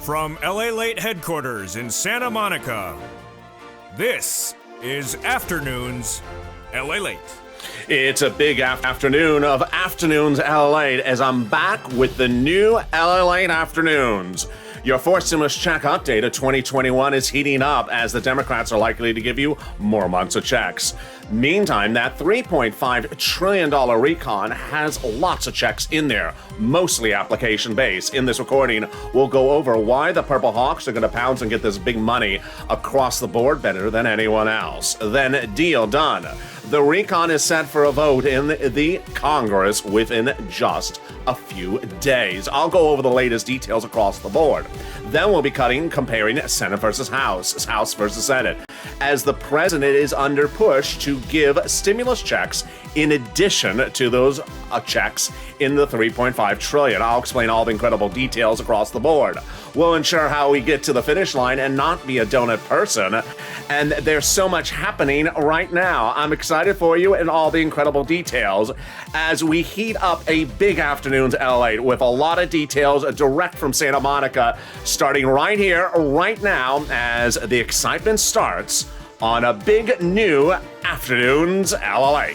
From LALATE headquarters in Santa Monica, this is Afternoons LALATE. It's a big afternoon of Afternoons LALATE as I'm back with the new LALATE Afternoons. Your fourth stimulus check update of 2021 is heating up as the Democrats are likely to give you more months of checks. Meantime, that $3.5 trillion recon has lots of checks in there, mostly application-based. In this recording, we'll go over why the Purple Hawks are going to pounce and get this big money across the board better than anyone else. Then, deal done. The recon is set for a vote in the Congress within just a few days. I'll go over the latest details across the board. Then we'll be comparing Senate versus House, House versus Senate, as the president is under push to give stimulus checks in addition to those checks in the $3.5 trillion. I'll explain all the incredible details across the board. We'll ensure how we get to the finish line and not be a donut person. And there's so much happening right now. I'm excited for you and all the incredible details as we heat up a big Afternoons LA with a lot of details direct from Santa Monica, starting right here, right now, as the excitement starts on a big new Afternoons LA.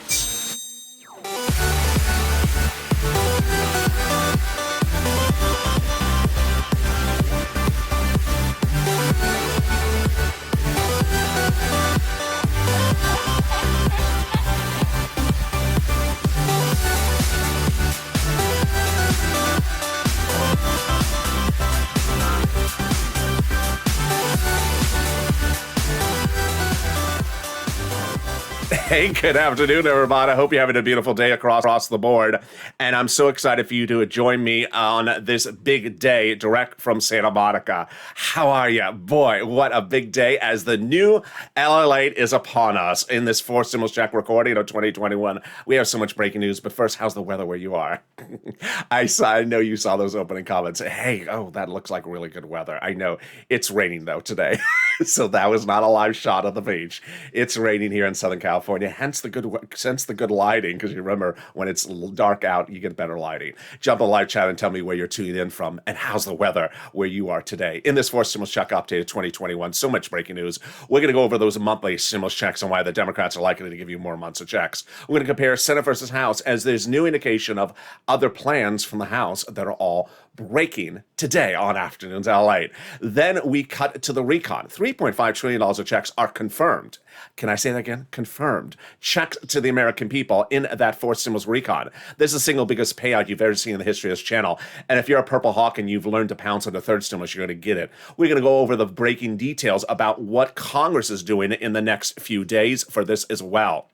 Hey, good afternoon, everybody. I hope you're having a beautiful day across the board. And I'm so excited for you to join me on this big day direct from Santa Monica. How are you? Boy, what a big day as the new LALATE is upon us in this fourth stimulus check recording of 2021. We have so much breaking news, but first, how's the weather where you are? I know you saw those opening comments. Hey, oh, that looks like really good weather. I know. It's raining, though, today. So that was not a live shot of the beach. It's raining here in Southern California. Hence the good lighting, because you remember when it's dark out, you get better lighting. Jump on the live chat and tell me where you're tuning in from and how's the weather where you are today. In this fourth stimulus check update of 2021, so much breaking news. We're going to go over those monthly stimulus checks and why the Democrats are likely to give you more months of checks. We're going to compare Senate versus House as there's new indication of other plans from the House that are all breaking today on Afternoons LA. Then we cut to the recon. $3.5 trillion of checks are confirmed. Can I say that again? Confirmed. Checks to the American people in that fourth stimulus recon. This is the single biggest payout you've ever seen in the history of this channel. And if you're a Purple Hawk and you've learned to pounce on the third stimulus, you're going to get it. We're going to go over the breaking details about what Congress is doing in the next few days for this as well.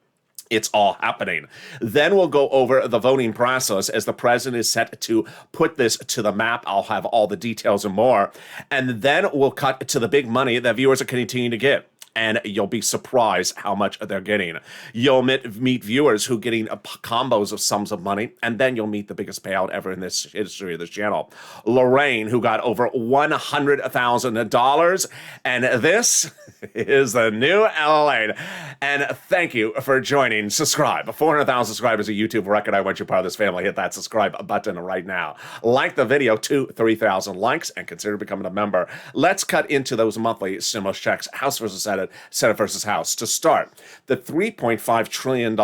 It's all happening. Then we'll go over the voting process as the president is set to put this to the map. I'll have all the details and more. And then we'll cut to the big money that viewers are continuing to get. And you'll be surprised how much they're getting. You'll meet viewers who are getting combos of sums of money, and then you'll meet the biggest payout ever in this history of this channel. Lorraine, who got over $100,000, and this is the new LALATE. And thank you for joining. Subscribe. 400,000 subscribers, a YouTube record. I want you part of this family. Hit that subscribe button right now. Like the video to 3,000 likes, and consider becoming a member. Let's cut into those monthly stimulus checks. House versus Senate versus House. To start, the $3.5 trillion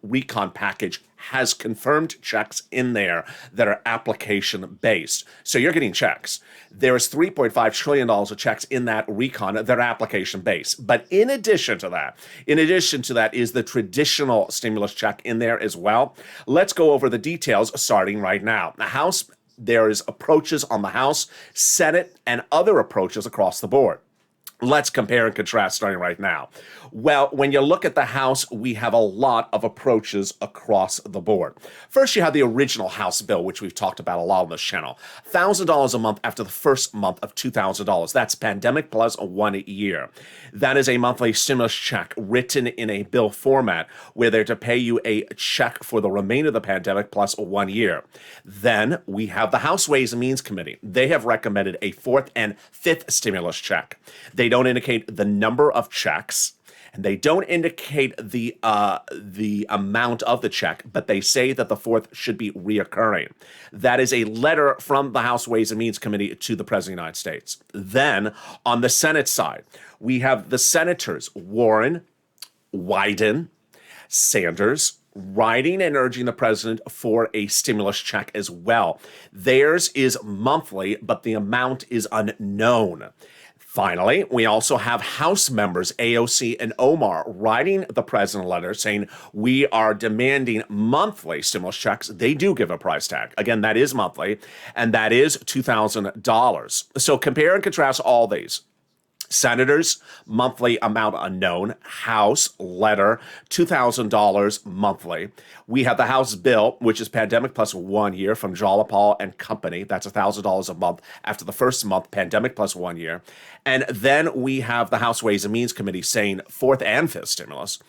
recon package has confirmed checks in there that are application-based. So you're getting checks. There is $3.5 trillion of checks in that recon that are application-based. But in addition to that is the traditional stimulus check in there as well. Let's go over the details starting right now. The House, there is approaches on the House, Senate, and other approaches across the board. Let's compare and contrast starting right now. Well, when you look at the House, we have a lot of approaches across the board. First, you have the original House bill, which we've talked about a lot on this channel. $1,000 a month after the first month of $2,000. That's pandemic plus 1 year. That is a monthly stimulus check written in a bill format where they're to pay you a check for the remainder of the pandemic plus 1 year. Then we have the House Ways and Means Committee. They have recommended a fourth and fifth stimulus check. They don't indicate the number of checks. And they don't indicate the amount of the check, but they say that the fourth should be reoccurring. That is a letter from the House Ways and Means Committee to the President of the United States. Then on the Senate side, we have the senators Warren, Wyden, Sanders, writing and urging the president for a stimulus check as well. Theirs is monthly, but the amount is unknown. Finally, we also have House members AOC and Omar writing the president a letter saying we are demanding monthly stimulus checks. They do give a price tag. Again, that is monthly, and that is $2,000. So compare and contrast all these. Senators, monthly amount unknown. House, letter, $2,000 monthly. We have the House bill, which is pandemic plus 1 year from Jalapal and Company. That's $1,000 a month after the first month, pandemic plus 1 year. And then we have the House Ways and Means Committee saying fourth and fifth stimulus.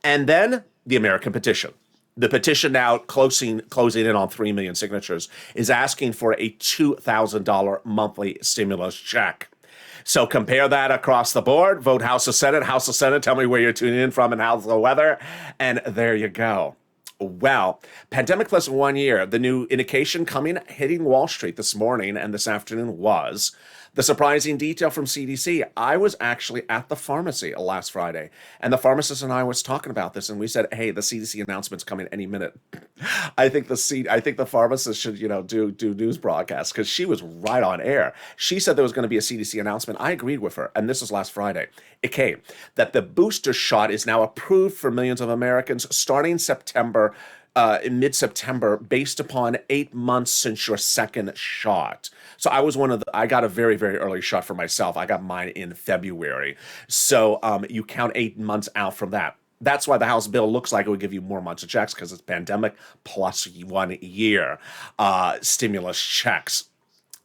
And then the American petition. The petition now closing in on 3 million signatures is asking for a $2,000 monthly stimulus check. So compare that across the board. Vote House or Senate. House or Senate. Tell me where you're tuning in from and how's the weather. And there you go. Well, pandemic plus 1 year. The new indication hitting Wall Street this morning and this afternoon was the surprising detail from CDC. I was actually at the pharmacy last Friday, and the pharmacist and I was talking about this, and we said, "Hey, the CDC announcement's coming any minute." I think the pharmacist should, do news broadcasts because she was right on air. She said there was going to be a CDC announcement. I agreed with her, and this was last Friday. It came that the booster shot is now approved for millions of Americans starting September. In mid-September, based upon 8 months since your second shot. So I got a very, very early shot for myself. I got mine in February. So you count 8 months out from that. That's why the House bill looks like it would give you more months of checks because it's pandemic plus 1 year stimulus checks.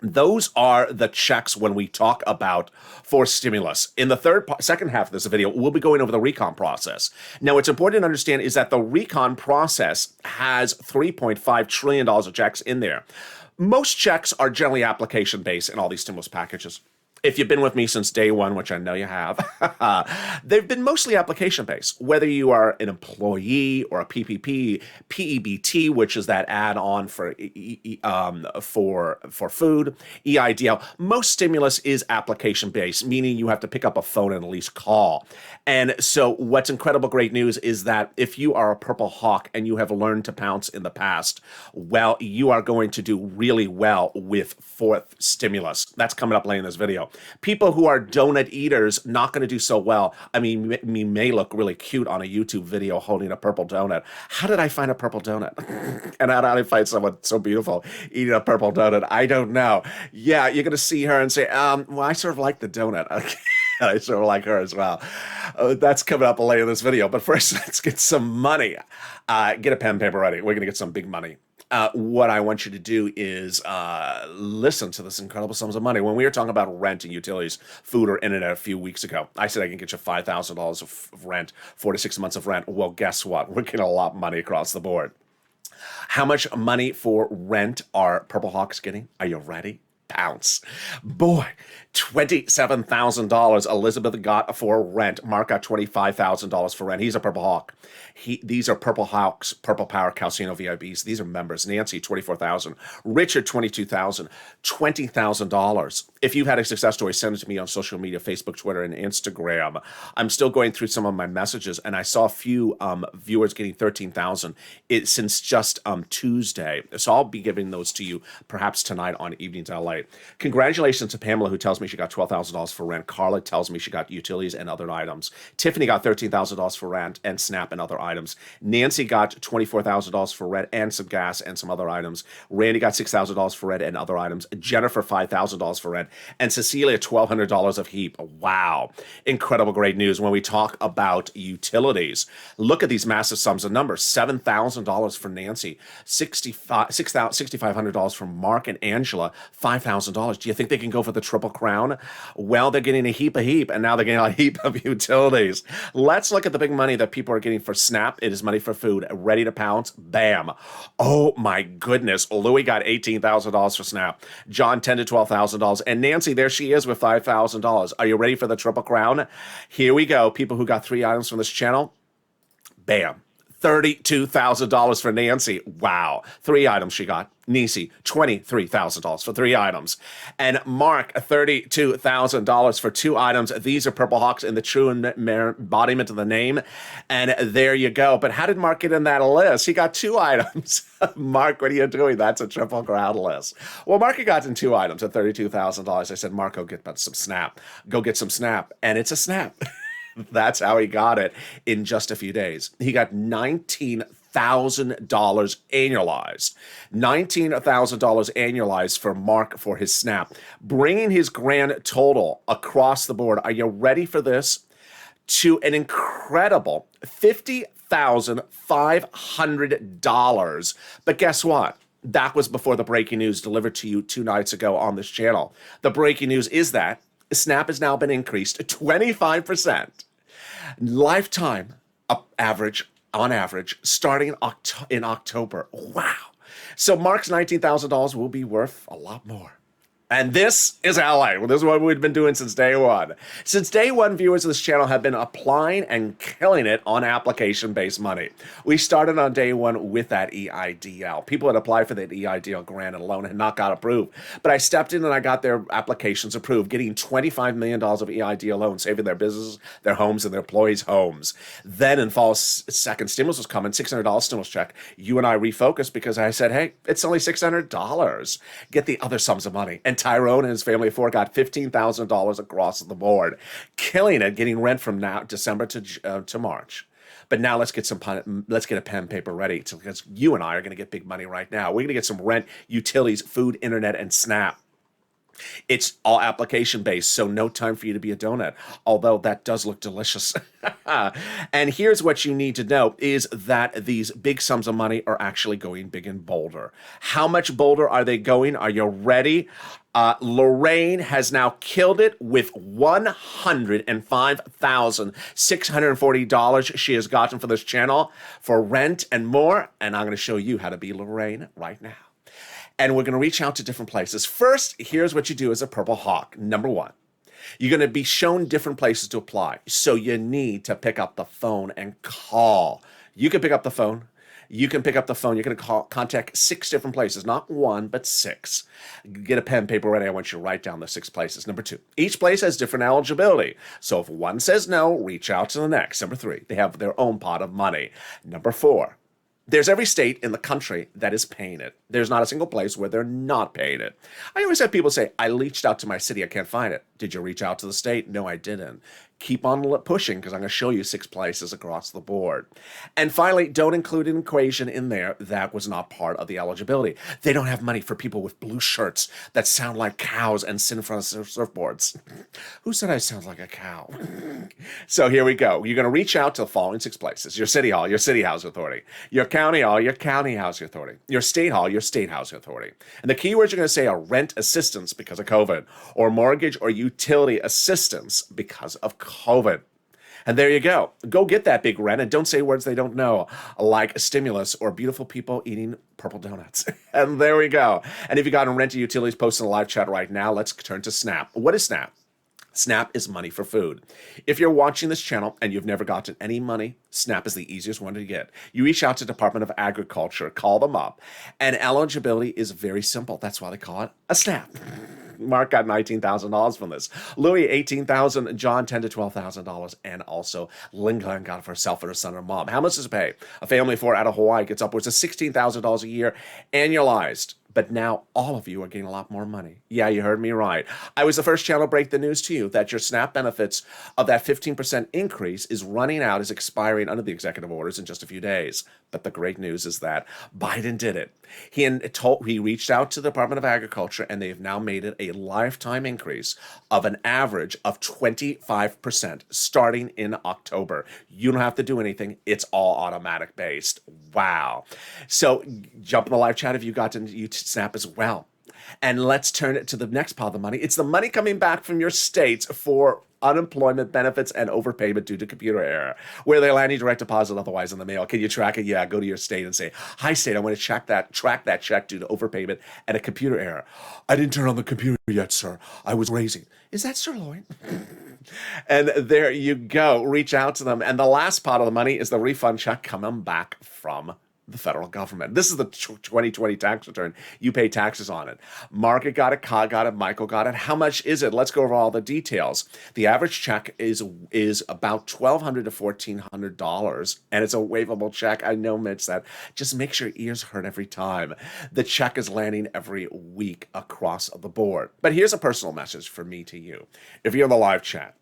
Those are the checks when we talk about for stimulus. In the second half of this video, we'll be going over the recon process. Now, what's important to understand is that the recon process has $3.5 trillion of checks in there. Most checks are generally application-based in all these stimulus packages. If you've been with me since day one, which I know you have, they've been mostly application-based. Whether you are an employee or a PPP, PEBT, which is that add-on for food, EIDL, most stimulus is application-based, meaning you have to pick up a phone and at least call. And so what's incredible great news is that if you are a Purple Hawk and you have learned to pounce in the past, well, you are going to do really well with fourth stimulus. That's coming up later in this video. People who are donut eaters, not going to do so well. I mean, me may look really cute on a YouTube video holding a purple donut. How did I find a purple donut? And how did I find someone so beautiful eating a purple donut? I don't know. Yeah, you're going to see her and say, well, I sort of like the donut. Okay. I sort of like her as well. That's coming up later in this video. But first, let's get some money. Get a pen and paper ready. We're going to get some big money. What I want you to do is listen to this incredible sums of money. When we were talking about rent and utilities, food or internet a few weeks ago, I said I can get you $5,000 of rent, 4 to 6 months of rent. Well, guess what? We're getting a lot of money across the board. How much money for rent are Purple Hawks getting? Are you ready? Pounce. Boy, $27,000 Elizabeth got for rent. Mark got $25,000 for rent. He's a Purple Hawk. These are Purple Hawks, Purple Power Calcino VIPs. These are members. Nancy, $24,000. Richard, $22,000. $20,000. If you've had a success story, send it to me on social media, Facebook, Twitter, and Instagram. I'm still going through some of my messages, and I saw a few viewers getting $13,000 since just Tuesday. So I'll be giving those to you perhaps tonight on Evenings LA. Congratulations to Pamela, who tells me she got $12,000 for rent. Carla tells me she got utilities and other items. Tiffany got $13,000 for rent and SNAP and other items. Nancy got $24,000 for rent and some gas and some other items. Randy got $6,000 for rent and other items. Jennifer, $5,000 for rent. And Cecilia, $1,200 of HEAP. Wow. Incredible great news when we talk about utilities. Look at these massive sums of numbers. $7,000 for Nancy. $6,500 for Mark and Angela. $5,000 $18,000. Do you think they can go for the triple crown? Well, they're getting a heap, and now they're getting a heap of utilities. Let's look at the big money that people are getting for SNAP. It is money for food, ready to pounce. Bam. Oh my goodness. Louis got $18,000 for SNAP. John, $10,000 to $12,000. And Nancy, there she is with $5,000. Are you ready for the triple crown? Here we go. People who got 3 items from this channel. Bam. $32,000 for Nancy. Wow. 3 items she got. Nisi, $23,000 for 3 items. And Mark, $32,000 for 2 items. These are Purple Hawks in the true embodiment of the name. And there you go. But how did Mark get in that list? He got 2 items. Mark, what are you doing? That's a triple crown list. Well, Mark got in 2 items at $32,000. I said, Mark, go get some SNAP. Go get some SNAP. And it's a SNAP. That's how he got it in just a few days. He got $19,000 annualized. $19,000 annualized for Mark for his SNAP, bringing his grand total across the board. Are you ready for this? To an incredible $50,500. But guess what? That was before the breaking news delivered to you 2 nights ago on this channel. The breaking news is that SNAP has now been increased to 25%. Lifetime on average, starting in October. Wow. So Mark's $19,000 will be worth a lot more. And this is LA. Well, this is what we've been doing since day one. Since day one, viewers of this channel have been applying and killing it on application-based money. We started on day one with that EIDL. People had applied for that EIDL grant and loan had not got approved. But I stepped in and I got their applications approved, getting $25 million of EIDL loans, saving their businesses, their homes, and their employees' homes. Then in fall, second stimulus was coming, $600 stimulus check. You and I refocused because I said, hey, it's only $600. Get the other sums of money. And Tyrone and his family of 4 got $15,000 across the board, killing it, getting rent from now December to March. But now let's get a pen and paper ready because you and I are going to get big money right now. We're going to get some rent, utilities, food, internet, and SNAP. It's all application based, so no time for you to be a donut, although that does look delicious. And here's what you need to know is that these big sums of money are actually going big and bolder. How much bolder are they going? Are you ready? Lorraine has now killed it with $105,640 she has gotten for this channel for rent and more. And I'm going to show you how to be Lorraine right now. And we're going to reach out to different places. First, here's what you do as a Purple Hawk. Number 1, you're going to be shown different places to apply. So you need to pick up the phone and call. You can pick up the phone. You can pick up the phone. You're going to contact 6 different places, not 1, but 6. Get a pen and paper ready. I want you to write down the 6 places. Number 2, each place has different eligibility. So if one says no, reach out to the next. Number 3, they have their own pot of money. Number 4, there's every state in the country that is paying it. There's not a single place where they're not paying it. I always have people say, I reached out to my city, I can't find it. Did you reach out to the state? No, I didn't. Keep on pushing because I'm going to show you 6 places across the board. And finally, don't include an equation in there that was not part of the eligibility. They don't have money for people with blue shirts that sound like cows and sit in front of surfboards. Who said I sound like a cow? So here we go. You're going to reach out to the following 6 places. Your city hall, your city housing authority. Your county hall, your county housing authority. Your state hall, your state housing authority. And the keywords you're going to say are rent assistance because of COVID, or mortgage or utility assistance because of COVID. And there you go. Go get that big rent and don't say words they don't know, like stimulus or beautiful people eating purple donuts. And there we go. And if you got on rent or utilities, post in the live chat right now. Let's turn to SNAP. What is SNAP? SNAP is money for food. If you're watching this channel and you've never gotten any money, SNAP is the easiest one to get. You reach out to Department of Agriculture, call them up, and eligibility is very simple. That's why they call it a SNAP. Mark got $19,000 from this. Louis, $18,000. John, $10,000 to $12,000. And also, Linda got it for herself and her son and mom. How much does it pay? A family of 4 out of Hawaii gets upwards of $16,000 a year annualized. But now all of you are getting a lot more money. Yeah, you heard me right. I was the first channel to break the news to you that your SNAP benefits of that 15% increase is running out, is expiring under the executive orders in just a few days. But the great news is that Biden did it. He reached out to the Department of Agriculture, and they've now made it a lifetime increase of an average of 25% starting in October. You don't have to do anything. It's all automatic based. Wow. So jump in the live chat if you got to SNAP as well. And let's turn it to the next part of the money. It's the money coming back from your states for unemployment benefits and overpayment due to computer error, where they land you direct deposit, otherwise in the mail. Can you track it? Yeah, go to your state and say, "Hi, state, I want to track that check due to overpayment and a computer error. I didn't turn on the computer yet, sir. I was raising." Is that sirloin? And there you go. Reach out to them. And the last part of the money is the refund check coming back from the federal government. This is the 2020 tax return. You pay taxes on it. Margaret got it, Ka got it, Michael got it. How much is it? Let's go over all the details. The average check is about $1,200 to $1,400, and it's a waivable check. I know Mitch said, just make sure your ears hurt every time. The check is landing every week across the board. But here's a personal message from me to you. If you're in the live chat,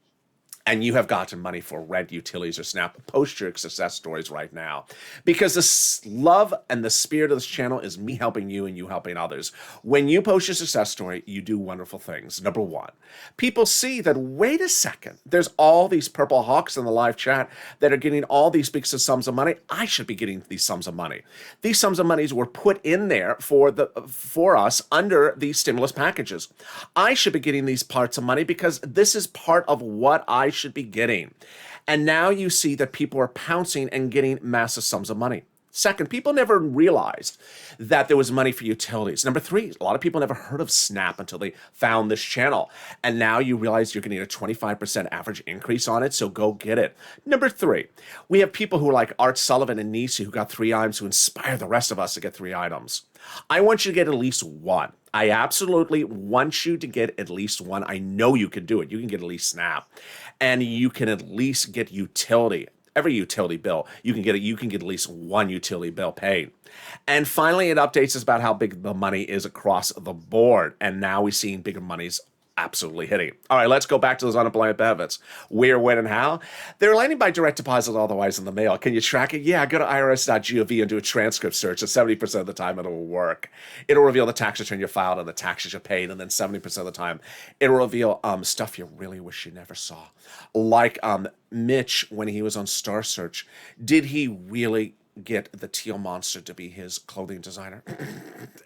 and you have gotten money for rent, utilities, or SNAP, post your success stories right now. Because the love and the spirit of this channel is me helping you and you helping others. When you post your success story, you do wonderful things. Number one, people see that, wait a second, there's all these purple hawks in the live chat that are getting all these big sums of money. I should be getting these sums of money. These sums of monies were put in there for us under these stimulus packages. I should be getting these parts of money because this is part of what I should be getting. And now you see that people are pouncing and getting massive sums of money. Second, people never realized that there was money for utilities. Number three, a lot of people never heard of SNAP until they found this channel. And now you realize you're going to get a 25% average increase on it, so go get it. Number three, we have people who are like Art Sullivan and Nisi who got 3 items who inspire the rest of us to get 3 items. I want you to get at least one. I absolutely want you to get at least one. I know you can do it. You can get at least SNAP. And you can at least get utility. Every utility bill, you can get at least one utility bill paid. And finally, it updates us about how big the money is across the board. And now we're seeing bigger monies absolutely hitting. All right, let's go back to those unemployment benefits. Where, when, and how? They're landing by direct deposit, otherwise in the mail. Can you track it? Yeah, go to irs.gov and do a transcript search, and 70% of the time it'll work. It'll reveal the tax return you filed and the taxes you paid, and then 70% of the time it'll reveal stuff you really wish you never saw. Like Mitch, when he was on Star Search, did he really get the teal monster to be his clothing designer?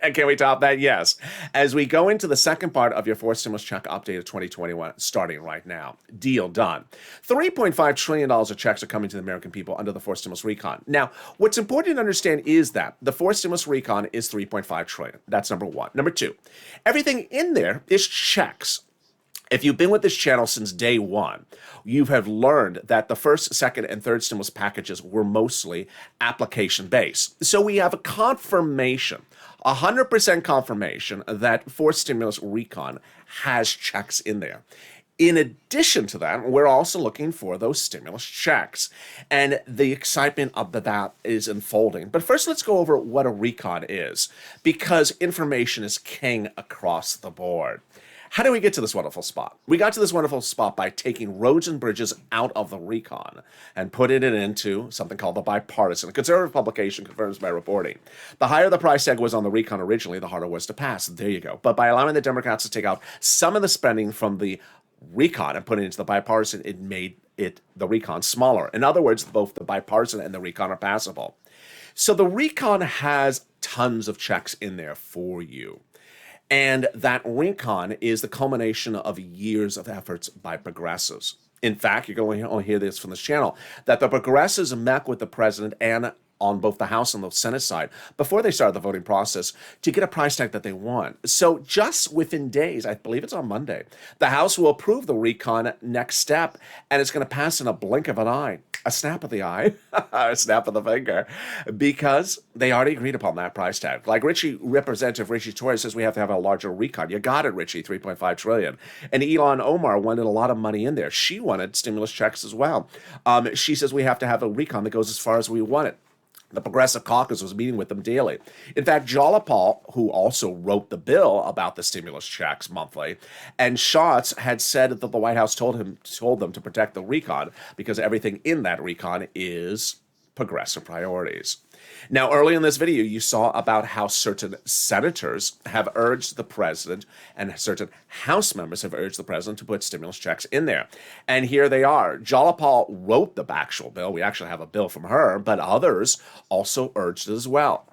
And can we top that? Yes. As we go into the second part of your fourth stimulus check update of 2021, starting right now. Deal done. $3.5 trillion of checks are coming to the American people under the fourth stimulus recon. Now, what's important to understand is that the fourth stimulus recon is $3.5 trillion. That's number one. Number two, everything in there is checks. If you've been with this channel since day one, you have learned that the first, second, and third stimulus packages were mostly application-based. So we have a confirmation, 100% confirmation that fourth stimulus recon has checks in there. In addition to that, we're also looking for those stimulus checks, and the excitement of that is unfolding. But first, let's go over what a recon is, because information is king across the board. How do we get to this wonderful spot? We got to this wonderful spot by taking roads and bridges out of the recon and putting it into something called the bipartisan. A conservative publication confirms by reporting. The higher the price tag was on the recon originally, the harder it was to pass. There you go. But by allowing the Democrats to take out some of the spending from the recon and put it into the bipartisan, it made the recon smaller. In other words, both the bipartisan and the recon are passable. So the recon has tons of checks in there for you. And that recon is the culmination of years of efforts by progressives. In fact, you're going to only hear this from this channel, that the progressives met with the president and on both the House and the Senate side before they started the voting process to get a price tag that they want. So just within days, I believe it's on Monday, the House will approve the recon next step, and it's going to pass in a blink of an eye, a snap of the eye, a snap of the finger, because they already agreed upon that price tag. Like Representative Richie Torres says we have to have a larger recon. You got it, Richie, $3.5 trillion. And Elon Omar wanted a lot of money in there. She wanted stimulus checks as well. She says we have to have a recon that goes as far as we want it. The Progressive Caucus was meeting with them daily. In fact, Jalapal, who also wrote the bill about the stimulus checks monthly, and Schatz had said that the White House told them to protect the recon because everything in that recon is progressive priorities. Now, early in this video, you saw about how certain senators have urged the president and certain House members have urged the president to put stimulus checks in there. And here they are. Jalapal wrote the actual bill. We actually have a bill from her, but others also urged it as well.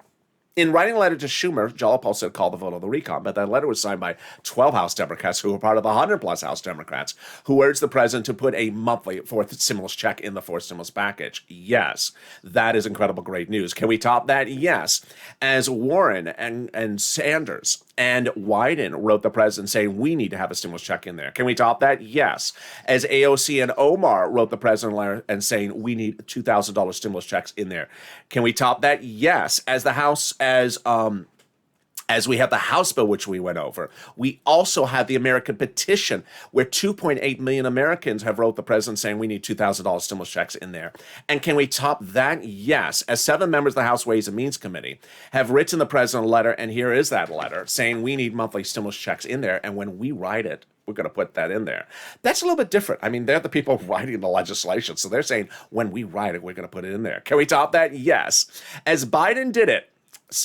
In writing a letter to Schumer, Jolopal said call the vote on the recon, but that letter was signed by 12 House Democrats who were part of the 100-plus House Democrats who urged the president to put a monthly fourth stimulus check in the fourth stimulus package. Yes, that is incredible, great news. Can we top that? Yes. As Warren and Sanders and Wyden wrote the president saying we need to have a stimulus check in there. Can we top that? Yes. As AOC and Omar wrote the president a letter and saying we need $2,000 stimulus checks in there. Can we top that? Yes. As the House, as we have the House bill, which we went over, we also have the American petition, where 2.8 million Americans have wrote the president saying we need $2,000 stimulus checks in there. And can we top that? Yes. As 7 members of the House Ways and Means Committee have written the president a letter, and here is that letter, saying we need monthly stimulus checks in there, and when we write it, we're going to put that in there. That's a little bit different. I mean, they're the people writing the legislation, so they're saying when we write it, we're going to put it in there. Can we top that? Yes. As Biden did it,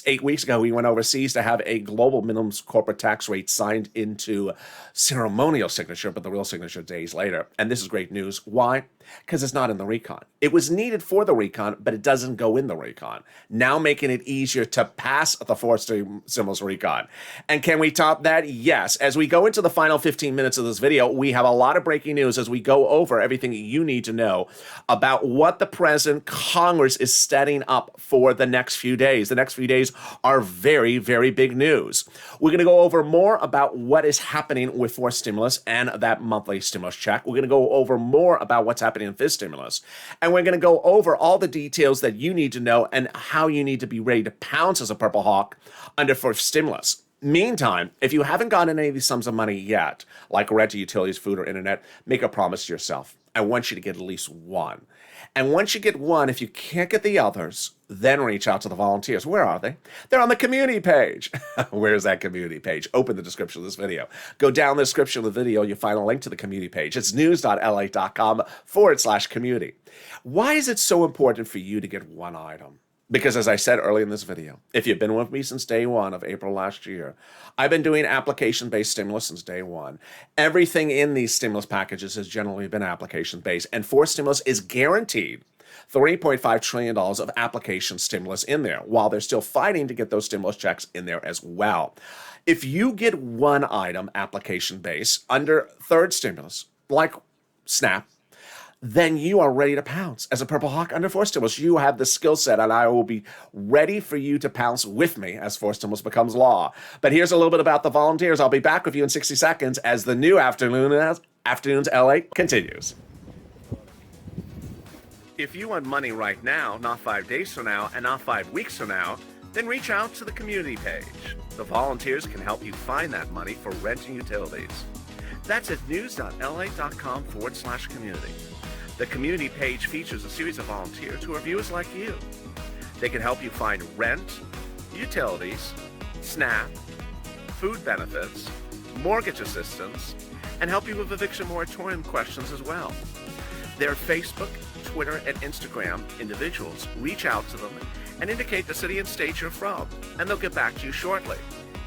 8 weeks ago, we went overseas to have a global minimum corporate tax rate signed into ceremonial signature, but the real signature days later. And this is great news. Why? Because it's not in the recon. It was needed for the recon, but it doesn't go in the recon. Now making it easier to pass the fourth stimulus recon. And can we top that? Yes. As we go into the final 15 minutes of this video, we have a lot of breaking news as we go over everything you need to know about what the president, Congress is setting up for the next few days. The next few days are very, very big news. We're going to go over more about what is happening with fourth stimulus and that monthly stimulus check. We're going to go over more about what's happening in fifth stimulus. And we're going to go over all the details that you need to know and how you need to be ready to pounce as a Purple Hawk under fourth stimulus. Meantime, if you haven't gotten any of these sums of money yet, like rent, utilities, food, or internet, make a promise to yourself. I want you to get at least one. And once you get one, if you can't get the others, then reach out to the volunteers. Where are they? They're on the community page. Where's that community page? Open the description of this video. Go down the description of the video. You'll find a link to the community page. It's news.la.com/community. Why is it so important for you to get one item? Because as I said earlier in this video, if you've been with me since day one of April last year, I've been doing application-based stimulus since day one. Everything in these stimulus packages has generally been application-based, and fourth stimulus is guaranteed $3.5 trillion of application stimulus in there, while they're still fighting to get those stimulus checks in there as well. If you get one item application-based under third stimulus, like SNAP, then you are ready to pounce. As a Purple Hawk under fourth stimulus, you have the skill set, and I will be ready for you to pounce with me as fourth stimulus becomes law. But here's a little bit about the volunteers. I'll be back with you in 60 seconds as the new Afternoons LA continues. If you want money right now, not 5 days from now, and not 5 weeks from now, then reach out to the community page. The volunteers can help you find that money for rent and utilities. That's at news.la.com/community. The community page features a series of volunteers who are viewers like you. They can help you find rent, utilities, SNAP, food benefits, mortgage assistance, and help you with eviction moratorium questions as well. Their Facebook, Twitter, and Instagram individuals reach out to them and indicate the city and state you're from, and they'll get back to you shortly.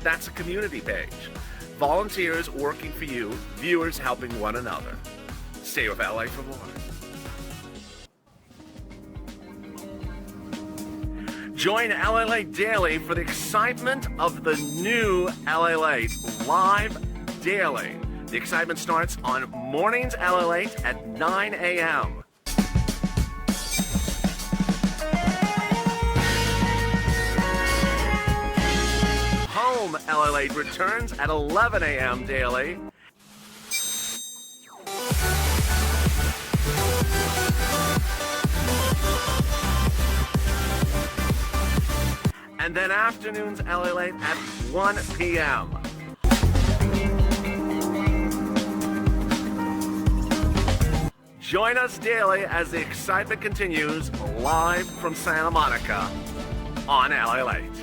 That's a community page. Volunteers working for you, viewers helping one another. Stay with LA for more. Join LALATE Daily for the excitement of the new LALATE live daily. The excitement starts on mornings LALATE at 9 a.m. Home LALATE returns at 11 a.m. daily. And then afternoons LALATE at 1 p.m. Join us daily as the excitement continues live from Santa Monica on LALATE.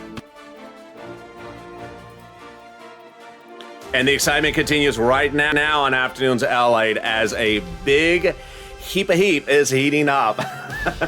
And the excitement continues right now on Afternoons LALATE as a big heap is heating up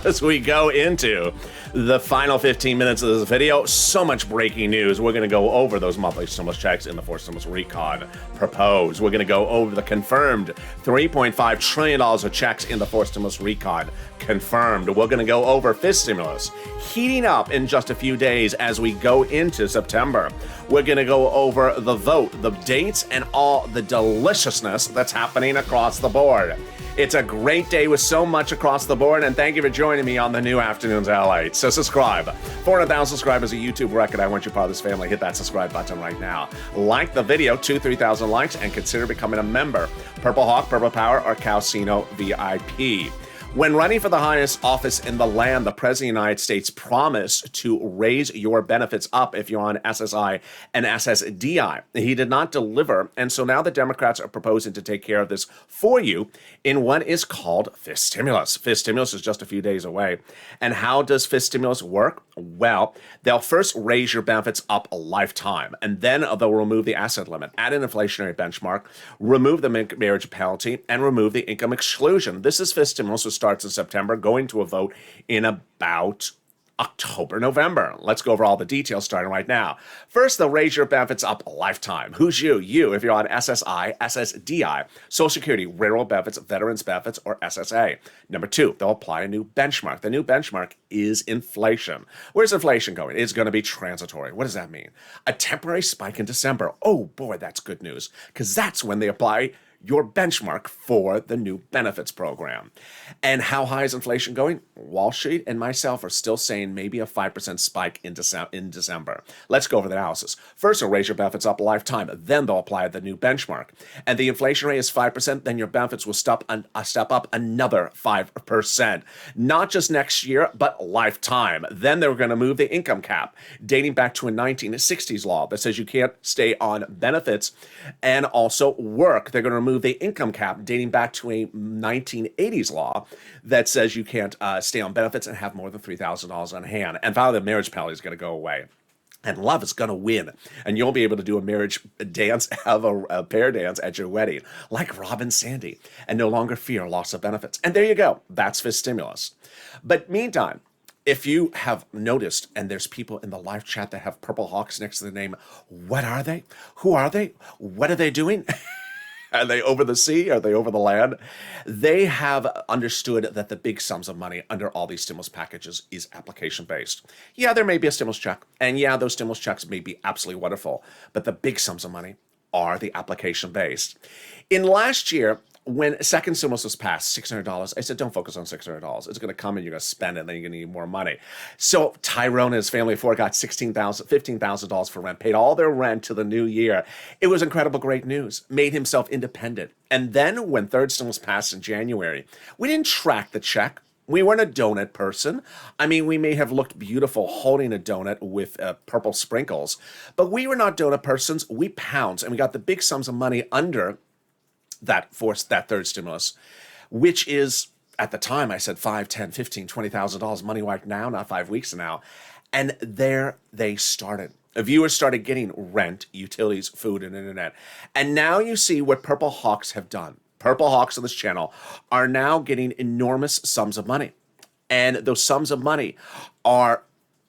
as we go into The final 15 minutes of this video, so much breaking news. We're going to go over those monthly stimulus checks in the fourth stimulus recon proposed. We're going to go over the confirmed $3.5 trillion of checks in the fourth stimulus recon confirmed. We're going to go over fifth stimulus heating up in just a few days as we go into September. We're going to go over the vote, the dates, and all the deliciousness that's happening across the board. It's a great day with so much across the board, and thank you for joining me on the new Afternoons LALATE. So subscribe. 400,000 subscribers, a YouTube record. I want you part of this family. Hit that subscribe button right now. Like the video, 2,000-3,000 likes, and consider becoming a member. Purple Hawk, Purple Power, or Calcino VIP. When running for the highest office in the land, the President of the United States promised to raise your benefits up if you're on SSI and SSDI. He did not deliver, and so now the Democrats are proposing to take care of this for you in what is called fifth stimulus. Fifth stimulus is just a few days away. And how does fifth stimulus work? Well, they'll first raise your benefits up a lifetime, and then they'll remove the asset limit, add an inflationary benchmark, remove the marriage penalty, and remove the income exclusion. This is fifth stimulus, which starts in September, going to a vote in about October, November. Let's go over all the details starting right now. First, they'll raise your benefits up a lifetime. Who's you? You, if you're on SSI, SSDI, Social Security, Railroad Benefits, Veterans Benefits, or SSA. Number two, they'll apply a new benchmark. The new benchmark is inflation. Where's inflation going? It's going to be transitory. What does that mean? A temporary spike in December. Oh boy, that's good news, because that's when they apply your benchmark for the new benefits program. And how high is inflation going? Wall Street and myself are still saying maybe a 5% spike in December. Let's go over the analysis. First, they'll raise your benefits up a lifetime. Then they'll apply the new benchmark. And the inflation rate is 5%, then your benefits will step up another 5%. Not just next year, but lifetime. Then they're going to move the income cap, dating back to a 1960s law that says you can't stay on benefits and also work. They're going to remove the income cap dating back to a 1980s law that says you can't stay on benefits and have more than $3,000 on hand. And finally, the marriage penalty is going to go away. And love is going to win. And you'll be able to do a marriage dance, have a pair dance at your wedding, like Rob and Sandy, and no longer fear loss of benefits. And there you go. That's fifth stimulus. But meantime, if you have noticed, and there's people in the live chat that have Purple Hawks next to their name, what are they? Who are they? What are they doing? Are they over the sea? Are they over the land? They have understood that the big sums of money under all these stimulus packages is application-based. Yeah, there may be a stimulus check, and yeah, those stimulus checks may be absolutely wonderful, but the big sums of money are the application-based. In last year, when second stimulus was passed, $600, I said, don't focus on $600. It's going to come and you're going to spend it, and then you're going to need more money. So Tyrone and his family of four got $15,000 for rent, paid all their rent to the new year. It was incredible, great news, made himself independent. And then when third stimulus passed in January, we didn't track the check. We weren't a donut person. I mean, we may have looked beautiful holding a donut with purple sprinkles, but we were not donut persons. We pounced, and we got the big sums of money under that third stimulus, which is, at the time, I said $5, $10, $15, $20,000 money right now, not 5 weeks now. And there they started. Viewers started getting rent, utilities, food, and internet. And now you see what Purple Hawks have done. Purple Hawks on this channel are now getting enormous sums of money. And those sums of money are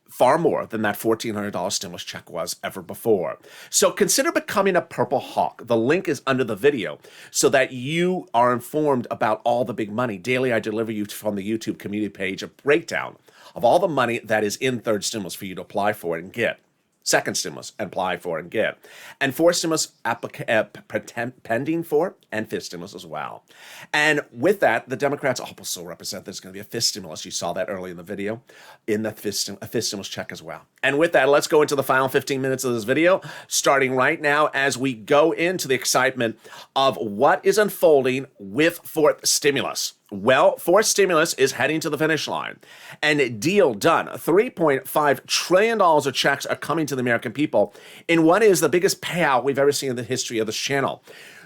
far more than that $1,400 stimulus check was ever before. So consider becoming a Purple Hawk. The link is under the video so that you are informed about all the big money. Daily, I deliver you from the YouTube community page a breakdown of all the money that is in third stimulus for you to apply for and get. Second stimulus, apply for and get. And fourth stimulus, pending for, and fifth stimulus as well. And with that, the Democrats also represent there's going to be a fifth stimulus. You saw that early in the video, in the fifth stimulus check as well. And with that, let's go into the final 15 minutes of this video, starting right now as we go into the excitement of what is unfolding with fourth stimulus. Well, fourth stimulus is heading to the finish line. And deal done. $3.5 trillion of checks are coming to the American people in what is the biggest payout we've ever seen in the history of this channel.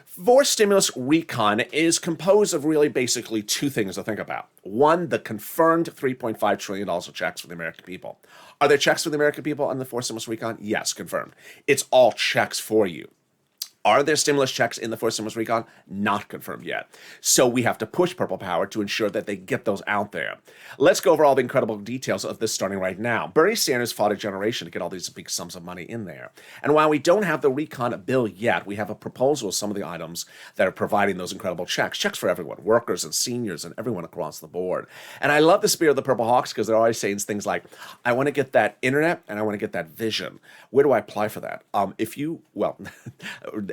Fourth stimulus recon is composed of really basically two things to think about. One, the confirmed $3.5 trillion of checks for the American people. Are there checks for the American people on the fourth stimulus recon? Yes, confirmed. It's all checks for you. Are there stimulus checks in the first stimulus recon? Not confirmed yet. So we have to push Purple Power to ensure that they get those out there. Let's go over all the incredible details of this starting right now. Bernie Sanders fought a generation to get all these big sums of money in there. And while we don't have the recon bill yet, we have a proposal of some of the items that are providing those incredible checks for everyone, workers and seniors and everyone across the board. And I love the spirit of the Purple Hawks because they're always saying things like, I want to get that internet and I want to get that vision. Where do I apply for that?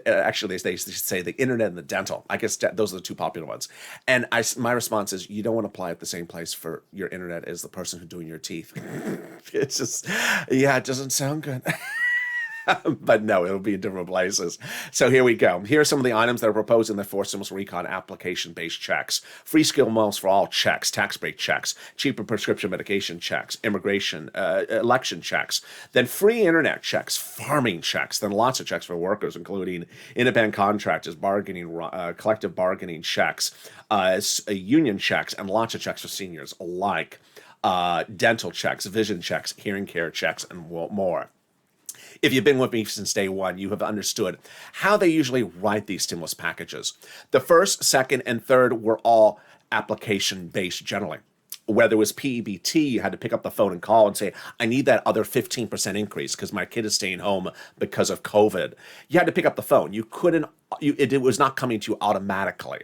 Actually, they say the internet and the dental. I guess those are the two popular ones. And my response is, you don't want to apply at the same place for your internet as the person who's doing your teeth. It's just, it doesn't sound good. But no, it'll be in different places. So here we go. Here are some of the items that are proposed in the fourth stimulus recon application-based checks. Free skill months for all checks, tax break checks, cheaper prescription medication checks, immigration, election checks, then free internet checks, farming checks, then lots of checks for workers, including independent contractors, collective bargaining checks, union checks, and lots of checks for seniors alike, dental checks, vision checks, hearing care checks, and more. If you've been with me since day one, you have understood how they usually write these stimulus packages. The first, second, and third were all application-based generally. Whether it was PEBT, you had to pick up the phone and call and say, I need that other 15% increase because my kid is staying home because of COVID. You had to pick up the phone. You couldn't. It was not coming to you automatically.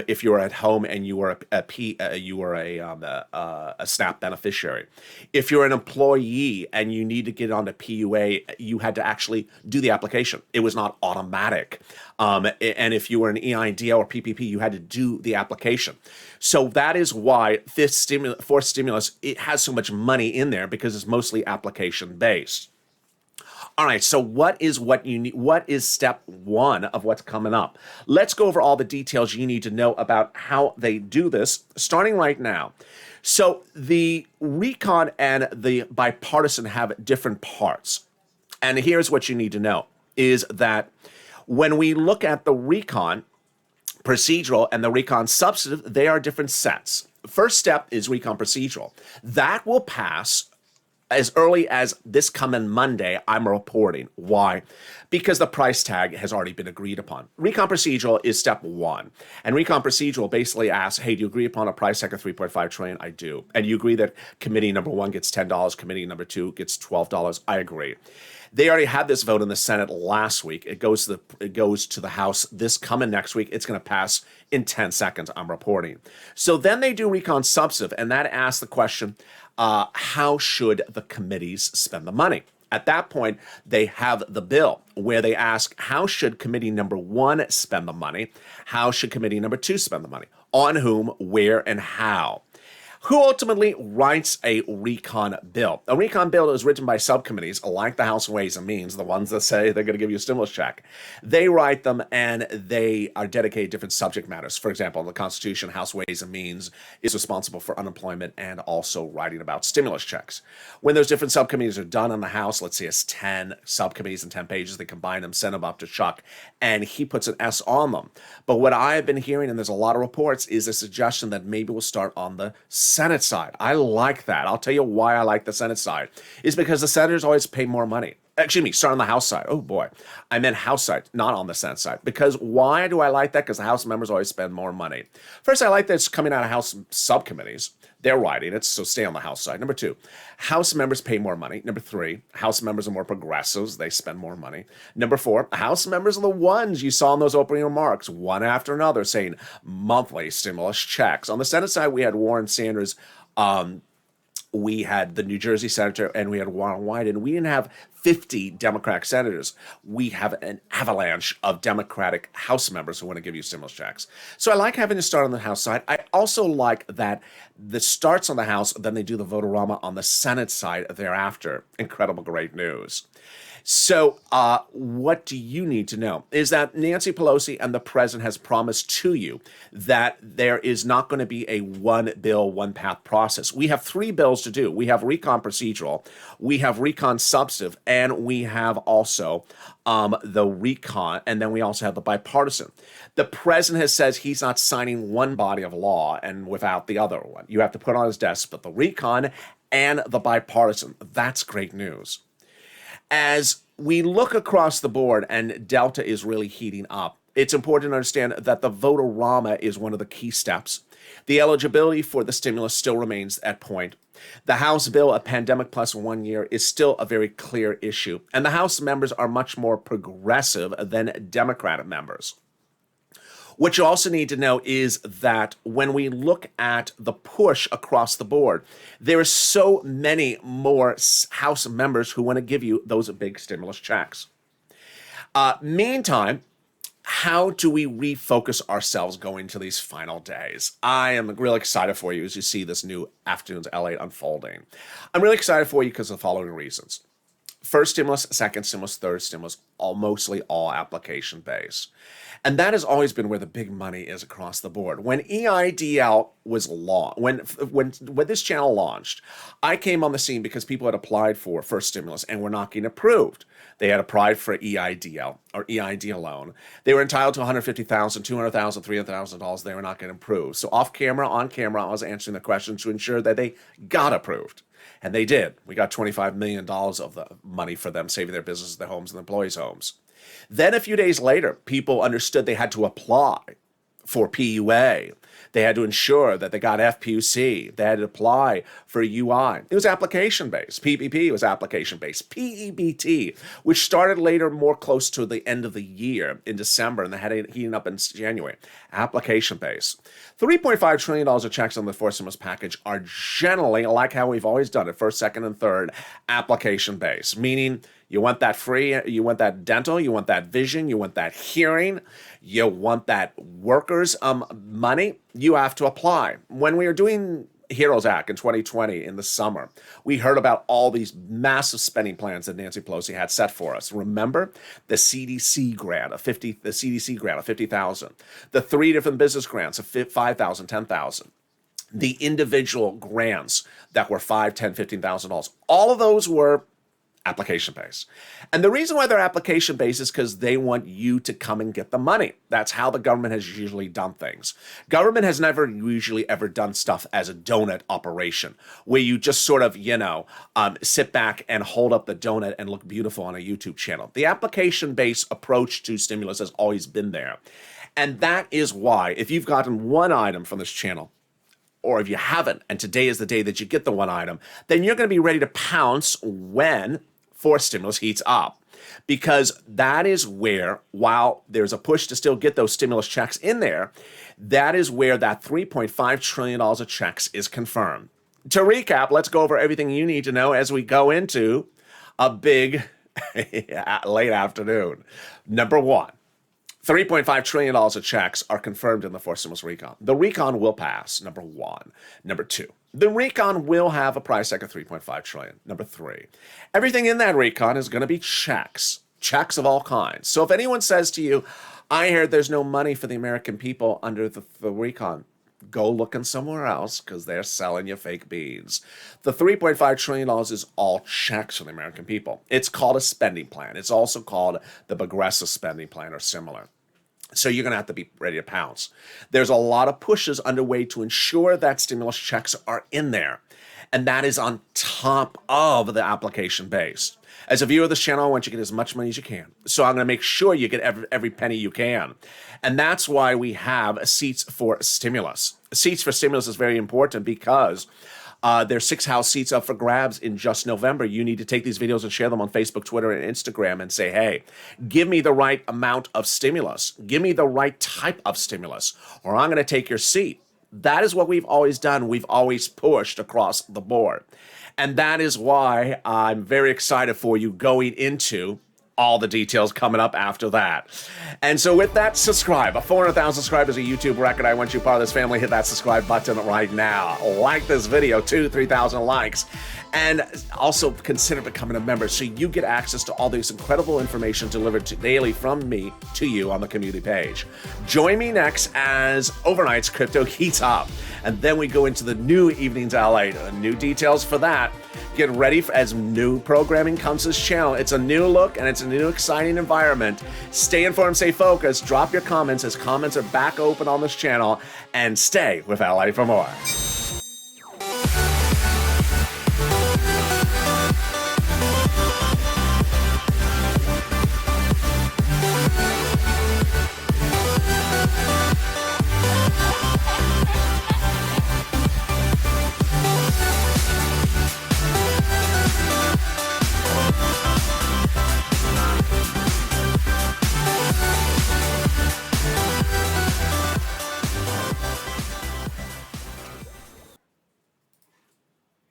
If you were at home and you were a SNAP beneficiary, if you're an employee and you need to get onto PUA, you had to actually do the application. It was not automatic. And if you were an EID or PPP, you had to do the application. So that is why this fourth stimulus, it has so much money in there because it's mostly application based. All right, so what is step one of what's coming up? Let's go over all the details you need to know about how they do this, starting right now. So the recon and the bipartisan have different parts. And here's what you need to know, is that when we look at the recon procedural and the recon substantive, they are different sets. First step is recon procedural. That will pass as early as this coming Monday, I'm reporting. Why? Because the price tag has already been agreed upon. Recon procedural is step one. And recon procedural basically asks, hey, do you agree upon a price tag of $3.5 trillion? I do. And you agree that committee number one gets $10, committee number two gets $12? I agree. They already had this vote in the Senate last week. It goes to the House this coming next week. It's going to pass in 10 seconds, I'm reporting. So then they do recon substantive, and that asks the question, how should the committees spend the money? At that point, they have the bill where they ask, how should committee number one spend the money? How should committee number two spend the money? On whom, where, and how? Who ultimately writes a recon bill? A recon bill is written by subcommittees like the House Ways and Means, the ones that say they're going to give you a stimulus check. They write them and they are dedicated to different subject matters. For example, the Constitution, House Ways and Means is responsible for unemployment and also writing about stimulus checks. When those different subcommittees are done in the House, let's say it's 10 subcommittees and 10 pages, they combine them, send them up to Chuck, and he puts an S on them. But what I've been hearing, and there's a lot of reports, is a suggestion that maybe we'll start on the Senate side. I like that. I'll tell you why I like the Senate side. Is because the senators always pay more money. Excuse me, start on the House side. Oh boy. I meant House side, not on the Senate side. Because why do I like that? Because the House members always spend more money. First, I like that it's coming out of House subcommittees. They're writing it, so stay on the House side. Number two, House members pay more money. Number three, House members are more progressives. They spend more money. Number four, House members are the ones you saw in those opening remarks, one after another, saying monthly stimulus checks. On the Senate side, we had Warren Sanders, we had the New Jersey senator, and we had Warren Wyden. We didn't have 50 Democratic senators. We have an avalanche of Democratic House members who want to give you stimulus checks. So I like having to start on the House side. I also like that the starts on the House, then they do the vote-a-rama on the Senate side thereafter. Incredible, great news. So what do you need to know is that Nancy Pelosi and the president has promised to you that there is not going to be a one bill, one path process. We have three bills to do. We have recon procedural, we have recon substantive, and we have also the recon, and then we also have the bipartisan. The president has said he's not signing one body of law and without the other one. You have to put on his desk, but the recon and the bipartisan, that's great news. As we look across the board and Delta is really heating up. It's important to understand that the vote-a-rama is one of the key steps. The eligibility for the stimulus still remains at point. The House bill, a pandemic plus 1 year, is still a very clear issue. And the House members are much more progressive than Democratic members. What you also need to know is that when we look at the push across the board, there are so many more House members who want to give you those big stimulus checks. Meantime, how do we refocus ourselves going into these final days? I am really excited for you as you see this new afternoon's LATE unfolding. I'm really excited for you because of the following reasons. First stimulus, second stimulus, third stimulus, mostly all application-based. And that has always been where the big money is across the board. When EIDL was launched, when this channel launched, I came on the scene because people had applied for first stimulus and were not getting approved. They had applied for EIDL or EID loan. They were entitled to $150,000, $200,000, $300,000. They were not getting approved. So off camera, on camera, I was answering the questions to ensure that they got approved. And they did. We got $25 million of the money for them, saving their businesses, their homes, and their employees' homes. Then a few days later, people understood they had to apply for PUA. They had to ensure that they got FPUC. They had to apply for UI. It was application-based. PPP was application-based. PEBT, which started later more close to the end of the year in December, and they had it heating up in January. Application-based. $3.5 trillion of checks on the fourth stimulus package are generally, like how we've always done it, first, second, and third, application-based, meaning you want that free, you want that dental, you want that vision, you want that hearing, you want that workers' money, you have to apply. When we were doing HEROES Act in 2020 in the summer, we heard about all these massive spending plans that Nancy Pelosi had set for us. Remember the CDC grant of $50,000, the 3 different business grants of $5,000, $10,000. The individual grants that were $5,000, $10,000, $15,000. All of those were application-based. And the reason why they're application-based is because they want you to come and get the money. That's how the government has usually done things. Government has never usually ever done stuff as a donut operation, where you just sort of, sit back and hold up the donut and look beautiful on a YouTube channel. The application-based approach to stimulus has always been there. And that is why, if you've gotten one item from this channel, or if you haven't, and today is the day that you get the one item, then you're going to be ready to pounce when fourth stimulus heats up. Because that is where, while there's a push to still get those stimulus checks in there, that is where that $3.5 trillion of checks is confirmed. To recap, let's go over everything you need to know as we go into a big late afternoon. Number one, $3.5 trillion of checks are confirmed in the fourth stimulus recon. The recon will pass, number one. Number two, the recon will have a price tag of $3.5 trillion. Number three, everything in that recon is going to be checks of all kinds. So if anyone says to you, I heard there's no money for the American people under the recon, go looking somewhere else because they're selling you fake beans. The $3.5 trillion is all checks for the American people. It's called a spending plan. It's also called the progressive spending plan or similar. So you're going to have to be ready to pounce. There's a lot of pushes underway to ensure that stimulus checks are in there. And that is on top of the application base. As a viewer of this channel, I want you to get as much money as you can. So I'm going to make sure you get every penny you can. And that's why we have seats for stimulus. Seats for stimulus is very important because there's 6 House seats up for grabs in just November. You need to take these videos and share them on Facebook, Twitter, and Instagram and say, hey, give me the right amount of stimulus. Give me the right type of stimulus, or I'm going to take your seat. That is what we've always done. We've always pushed across the board. And that is why I'm very excited for you going into all the details coming up after that. And so with that, subscribe. 400,000 subscribers is a YouTube record. I want you part of this family. Hit that subscribe button right now. Like this video, 3,000 likes. And also consider becoming a member so you get access to all this incredible information delivered daily from me to you on the community page. Join me next as Overnight's Crypto heats up. And then we go into the new Evenings LA. New details for that. Get ready as new programming comes to this channel. It's a new look and it's a new exciting environment. Stay informed, stay focused. Drop your comments as comments are back open on this channel. And stay with LA for more.